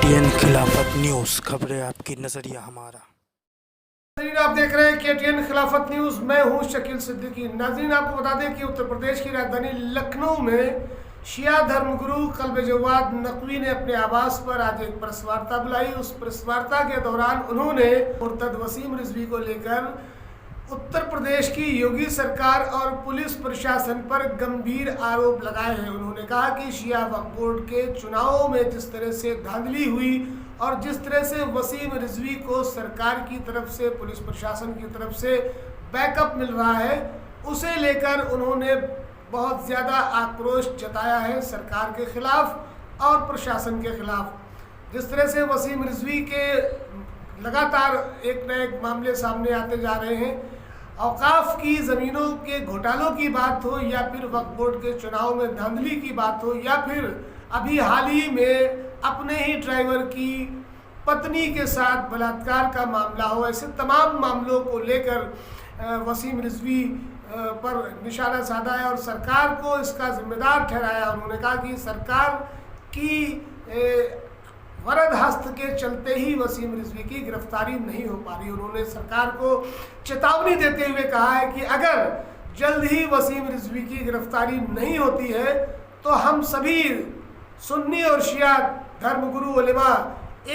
KTN खिलाफत news, खबरें आपकी, नजरिया हमारा। नाज़रीन, आप देख रहे हैं KTN खिलाफत न्यूज़। मैं हूं शकील सिद्दीकी। नाज़रीन, आपको बता दें कि उत्तर प्रदेश की राजधानी लखनऊ में शिया धर्मगुरु कल्ब जवाद नकवी ने अपने आवास पर आज एक प्रेस वार्ता बुलाई। उस प्रेस वार्ता के दौरान उन्होंने मुर्तद वसीम रिजवी को लेकर उत्तर प्रदेश की योगी सरकार और पुलिस प्रशासन पर गंभीर आरोप लगाए हैं। उन्होंने कहा कि शिया वक्फ बोर्ड के चुनावों में जिस तरह से धांधली हुई और जिस तरह से वसीम रिजवी को सरकार की तरफ से, पुलिस प्रशासन की तरफ से बैकअप मिल रहा है, उसे लेकर उन्होंने बहुत ज़्यादा आक्रोश जताया है सरकार के खिलाफ और प्रशासन के खिलाफ। जिस तरह से वसीम रिजवी के लगातार एक न एक मामले सामने आते जा रहे हैं, औकाफ की ज़मीनों के घोटालों की बात हो या फिर वक्फ बोर्ड के चुनाव में धांधली की बात हो या फिर अभी हाल ही में अपने ही ड्राइवर की पत्नी के साथ बलात्कार का मामला हो, ऐसे तमाम मामलों को लेकर वसीम रिजवी पर निशाना साधा है और सरकार को इसका जिम्मेदार ठहराया। उन्होंने कहा कि सरकार की वरद हस्त के चलते ही वसीम रिजवी की गिरफ्तारी नहीं हो पा रही। उन्होंने सरकार को चेतावनी देते हुए कहा है कि अगर जल्द ही वसीम रिजवी की गिरफ्तारी नहीं होती है तो हम सभी सुन्नी और शिया धर्मगुरु उलेमा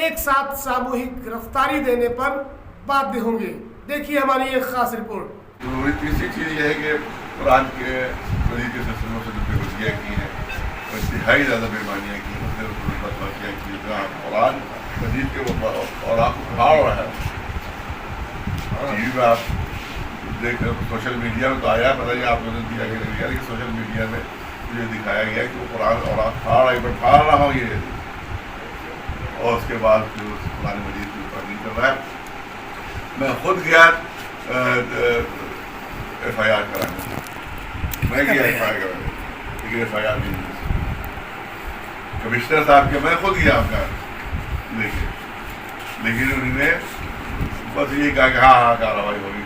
एक साथ सामूहिक गिरफ्तारी देने पर बाध्य होंगे। देखिए हमारी एक खास रिपोर्ट। तीसरी चीज़ यह है कि कुरान के तरीके से सुनों से जो बेगुजियाँ की हैं, इंतहाई ज़्यादा बेमानियाँ की, बदमाशियाँ की, कुरान मजीद के और आपको उखाड़ रहा है। टीवी में आप देख, सोशल मीडिया में तो आया, पता नहीं आप लोगों ने दिया कि नहीं दिया, लेकिन सोशल मीडिया में मुझे दिखाया गया कि वो कुरान और आप फाड़ रहा हूँ ये, और उसके बाद फिर उस कुरान मजीद के ऊपर नहीं कर रहा है। मैं खुद गया FIR कराने, मैं गया FIR कराने, लेकिन FIR नहीं हुई। कमिश्नर साहब के मैं खुद गया आपका लेकिन उन्होंने बस ये कहा कि हाँ कार्रवाई होगी,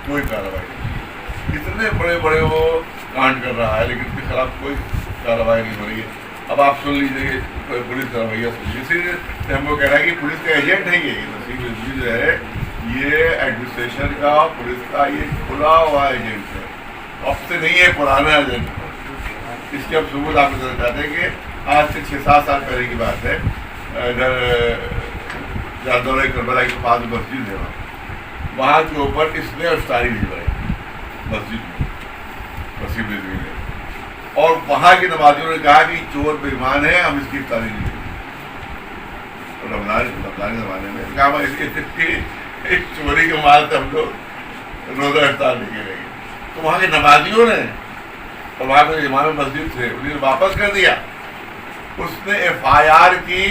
कोई कार्रवाई नहीं। इतने बड़े बड़े वो कांड कर रहा है लेकिन उसके खिलाफ कोई कार्रवाई नहीं हो रही है। अब आप सुन लीजिए पुलिस का रवैया सुन लीजिए। इसीलिए हमको कह रहा है कि पुलिस का एजेंट है ये वसीम रिजवी जो है, ये एडमिनिस्ट्रेशन का, पुलिस का ये खुला हुआ एजेंट है, अब से नहीं है, पुराना एजेंट है। इसके अब सबूत आपको देना चाहते हैं कि आज से 6-7 साल पहले की बात है, इधर दौरे करबला के पास मस्जिद है, वहाँ के ऊपर इसने अफ्तारी भिजवाई मस्जिद में वसीम रिजवी ने, और वहाँ के नमाजियों ने कहा कि चोर बेईमान है, हम इसकी इफ्तारी नहीं देंगे। रमजान ज़माने में कहा एक चोरी के माल से हम लोग रोज़ा इफ्तार लेके रहेंगे। तो वहाँ के नमाजियों ने और वहाँ के इमाम मस्जिद थे, उन्हें वापस कर दिया। उसने FIR की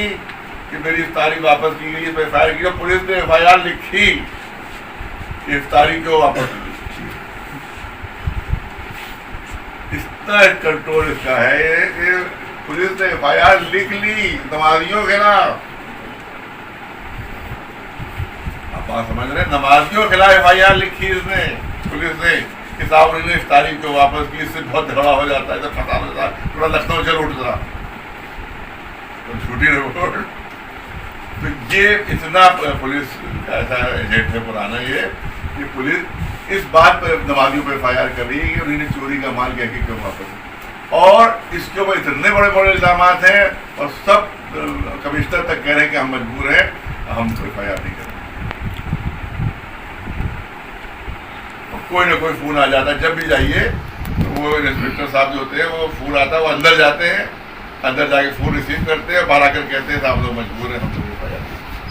कि मेरी इफ्तारी वापस की गई, FIR की, और पुलिस ने FIR लिखी कि इफ्तारी क्यों वापस की। इतना कंट्रोल इसका है कि पुलिस ने FIR लिख ली नमाजियों के खिलाफ। आप बात समझ रहे हैं, नमाजियों के खिलाफ FIR लिखी इसने, पुलिस ने, कि साहब उन्होंने इफ्तारी को वापस की। इससे बहुत झगड़ा हो जाता है, जब पता होता है थोड़ा लखनऊ चल उठ रहा तो छूटी रिपोर्ट। तो ये इतना पुलिस का ऐसा एजेंट है पुराना ये कि पुलिस इस बात पर नमाजियों पर FIR कर रही है कि उन्होंने चोरी का माल क्या क्यों वापस, और इसके ऊपर इतने बड़े बड़े इल्जाम हैं और सब कमिश्नर तक कह रहे हैं कि हम मजबूर हैं, हम FIR नहीं करें। कोई ना कोई फ़ोन आ जाता है, जब भी जाइए तो वो इंस्पेक्टर साहब जो होते हैं वो फ़ोन आता है, वो अंदर जाते हैं, अंदर जाके फ़ोन रिसीव करते हैं, बाहर आकर कहते हैं साहब लोग मजबूर हैं, हम लोग FIR।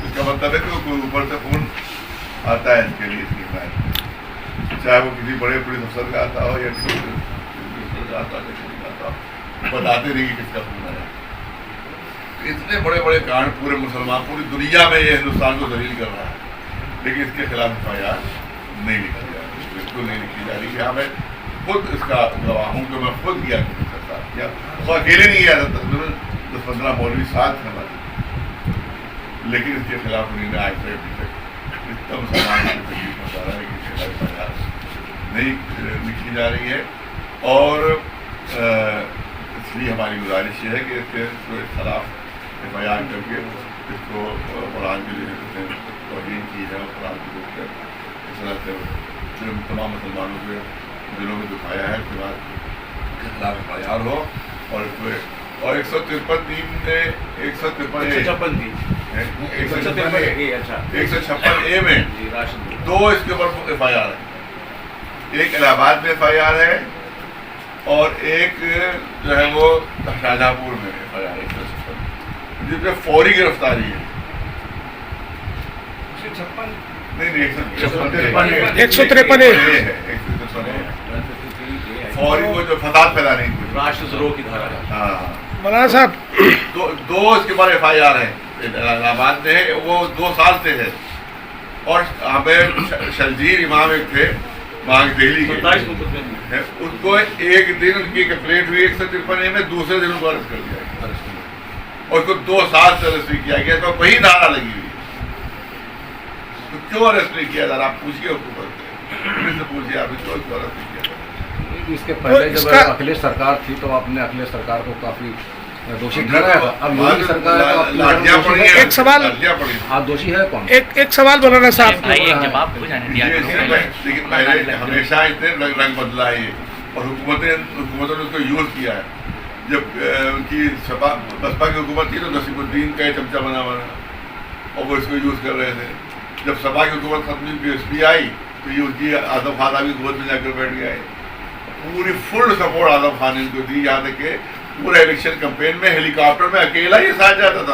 इसका मतलब है कि कोई ऊपर से फ़ोन आता है इनके लिए, इसकी बात, चाहे वो किसी बड़े पुलिस अफसर का आता हो या किसी का आता हो, बताते नहीं कि किसका फ़ोन आया। इतने बड़े बड़े कांड पूरे मुसलमान, पूरी दुनिया में ये हिंदुस्तान को दलील कर रहा है, लेकिन इसके खिलाफ FIR नहीं लिखा जा रही, बिल्कुल नहीं लिखी जा रही। यहाँ मैं खुद इसका गवाह हूँ कि मैं खुद गया किया, वो अकेले नहीं गया था, 10-15 मौलवी साथ थे हमारे, लेकिन इसके खिलाफ उन्होंने आज से अभी तक इतना मुसलमान को तकलीफ पहुँचा रहा है कि इसके खिलाफ FIR नहीं लिखी जा रही है। और इसलिए हमारी गुजारिश है कि इसके खिलाफ FIR करके इसको कुरान के लिए तौहीन की है और कुरान की बुक इस तरह से तमाम मुसलमानों के दिलों में दुखाया है। उसके बाद के खिलाफ FIR हो और इसको और 153 ने 156A में दो इसके ऊपर FIR है। एक इलाहाबाद में FIR है और एक जो है वो शाहजहाँपुर में FIR है 156, जिसमें फौरी गिरफ्तारी है। नहीं 153 फौरी को जो फसाद फैलाने की राष्ट्रद्रोह की धारा है। हाँ मौलाना साहब, दो इसके बाद FIR है। इलाहाबाद में है, वो 2 साल से है। और हमें शर्जील इमाम एक थे वहाँ दिल्ली के, उनको एक दिन उनकी कंप्लेंट हुई 153A में, दूसरे दिन उनको अरेस्ट कर दिया गया और उसको 2 साल से अरेस्ट नहीं किया गया। तो वही धारा लगी हुई है, तो क्यों अरेस्ट नहीं किया? आप पूछिए हुकूमत से पूछिए, आप क्यों इसको अरेस्ट नहीं किया? इसके पहले जब अखिलेश सरकार थी तो आपने अखिलेश सरकार को काफी दोषी ठहराया था। अब योगी सरकार एक सवाल, आप दोषी है कौन? एक सवाल बोलाना साहब, लेकिन पहले हमेशा इतने रंग बदला है ये, और हुकूमतों ने उसको यूज किया है। जब कि बसपा की हुकूमत थी तो नसीमुद्दीन का चमचा बना और वो इसको यूज कर रहे थे। जब सपा की हुकूमत खत्म हुई, PSP आई, तो ये उसकी आजम खान भी गोद में जाकर बैठ गया है। पूरी फुल सपोर्ट आजम खान ने इनको दी, यहाँ तक के पूरे इलेक्शन कैंपेन में हेलीकॉप्टर में अकेला ही साथ जाता था।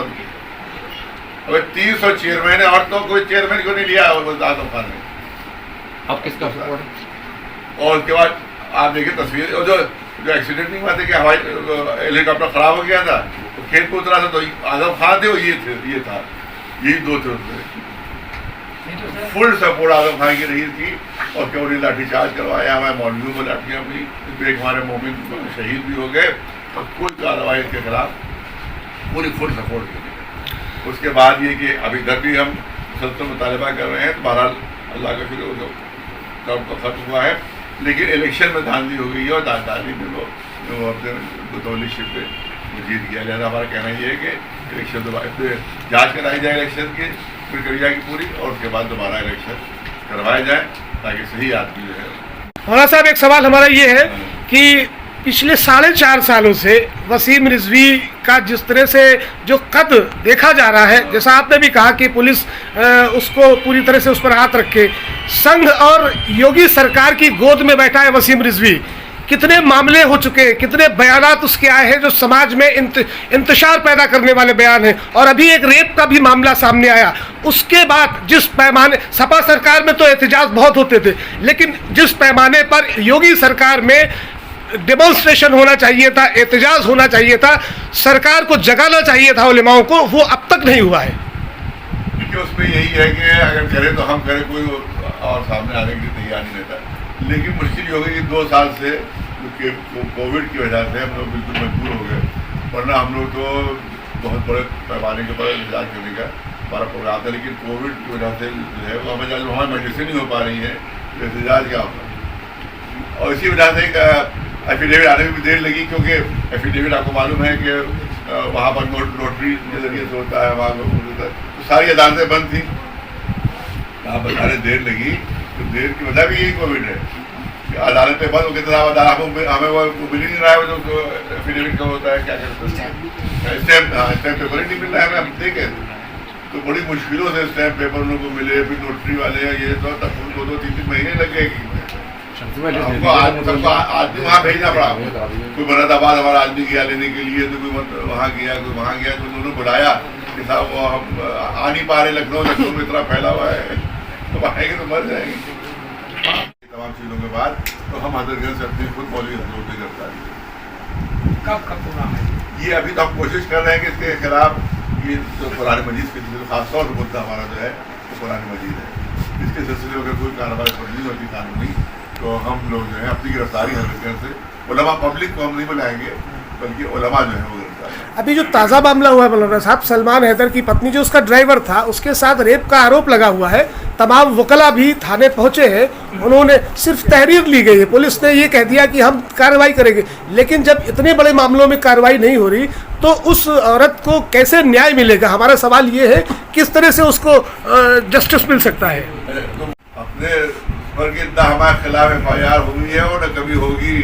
अब 300 चेयरमैन है और तो कोई चेयरमैन क्यों नहीं लिया आजम खान ने? अब किसका सपोर्ट है? और उसके बाद आप देखिए तस्वीर, जो एक्सीडेंट नहीं हुआ था कि हवाई हेलीकॉप्टर खराब हो गया था, तो खेत को उतरा था, तो आजम खान थे, वो ये था, यही 2 थे उसमें। फुल सपोर्ट आजम खान की रही थी। और क्या उन्हें लाठीचार्ज करवाया, हमारे मौलवियों को लाठियाँ हुई, एक हमारे मोमिन शहीद भी हो गए, और कोई कार्रवाई के खिलाफ पूरी फुल सपोर्ट की। उसके बाद ये कि अभी तक भी हम मुसलसल मुतालबा कर रहे हैं, तो बहरहाल अल्लाह का शुक्र तब तो खत्म हुआ है, लेकिन इलेक्शन में धांधली हो गई है और धांधली में वो अपने बतौलीशिप पे जीत गया। लिहाजा हमारा कहना ये है कि इलेक्शन दोबारा जाँच कराई जाए इलेक्शन की प्रक्रिया की पूरी, और उसके बाद दोबारा इलेक्शन करवाया जाए ताकि सही आदमी जो है। मौलाना साहब, एक सवाल हमारा ये है कि पिछले 4.5 सालों से वसीम रिजवी का जिस तरह से जो कद देखा जा रहा है, जैसा आपने भी कहा कि पुलिस उसको पूरी तरह से उस पर हाथ रखे, संघ और योगी सरकार की गोद में बैठा है वसीम रिजवी। कितने मामले हो चुके हैं, कितने बयानात उसके आए हैं जो समाज में इंतशार पैदा करने वाले बयान हैं, और अभी एक रेप का भी मामला सामने आया। उसके बाद जिस पैमाने, सपा सरकार में तो एहतजाज बहुत होते थे, लेकिन जिस पैमाने पर योगी सरकार में डेमोन्स्ट्रेशन होना चाहिए था, एहतजाज होना चाहिए था, सरकार को जगाना चाहिए था उलेमाओं को, वो अब तक नहीं हुआ है। क्योंकि उसमें यही है कि अगर करें तो हम करें, कोई और सामने आने की तैयार नहीं रहता। लेकिन मुश्किल हो गई कि 2 साल से कोविड की वजह से हम लोग बिल्कुल मजबूर हो गए, वरना हम लोग तो बहुत बड़े पैमाने के ऊपर इलाज करने का हमारा प्रोग्राम था। लेकिन कोविड की वजह से जो है वो हमें वहाँ मेडिसिन नहीं हो पा रही है, तो इलाज क्या होगा। और इसी वजह से एफिडेविट आने में भी देर लगी, क्योंकि एफिडेविट आपको मालूम है कि वहाँ पर नोटरी के जरिए से होता है, वहाँ पर तो सारी अदालतें बंद थी। आप बता रहे देर लगी, तो देर की वजह भी यही कोविड है। अदालतें बंद हो गई, हमें वो मिल ही नहीं रहा है जो एफिडेविट का होता है, क्या करते हैं स्टैम्प पेपर ही नहीं मिल रहा है हमें। हम देखें तो बड़ी मुश्किलों से स्टैम्प पेपर उन लोगों को मिले, फिर नोटरी वाले ये तो तक 2-3 महीने लगेगी। हमको आदमी वहाँ भेजना पड़ा, कोई मुरादाबाद हमारा आदमी गया लेने के लिए, तो कोई वहाँ गया, कोई वहाँ गया, तो उन्होंने बुलाया कि साहब वो हम आ नहीं पा रहे, लखनऊ में इतना फैला हुआ है, तो आएंगे तो मर जाएंगे। तमाम चीज़ों के बाद तो हम हजरतगंज से अपनी खुद मौलवी हजरत की गिरफ्तारी कब प्रोग्राम है ये? अभी तो हम कोशिश कर रहे हैं कि इसके खिलाफ ये जो कुरान मजीद के खासतौर पर मुद्दा हमारा जो है वो कुरान मजीद है। इसके सिलसिले में अगर कोई कार्रवाई नहीं होती कानूनी, तो हम लोग जो है अपनी गिरफ्तारी हजरतगंज से उलमा पब्लिक को हम नहीं बुलाएंगे, बल्कि उलमा जो है वो गिरफ्तार। अभी जो ताज़ा मामला हुआ है मौलाना साहब, सलमान हैदर की पत्नी जो उसका ड्राइवर था, उसके साथ रेप का आरोप लगा हुआ है, तमाम वकला भी थाने पहुंचे हैं। उन्होंने सिर्फ तहरीर ली गई है, पुलिस ने ये कह दिया कि हम कार्रवाई करेंगे, लेकिन जब इतने बड़े मामलों में कार्रवाई नहीं हो रही तो उस औरत को कैसे न्याय मिलेगा? हमारा सवाल ये है, किस तरह से उसको जस्टिस मिल सकता है? अपने पर कि ना हमारे खिलाफ FIR हुई है और न कभी होगी,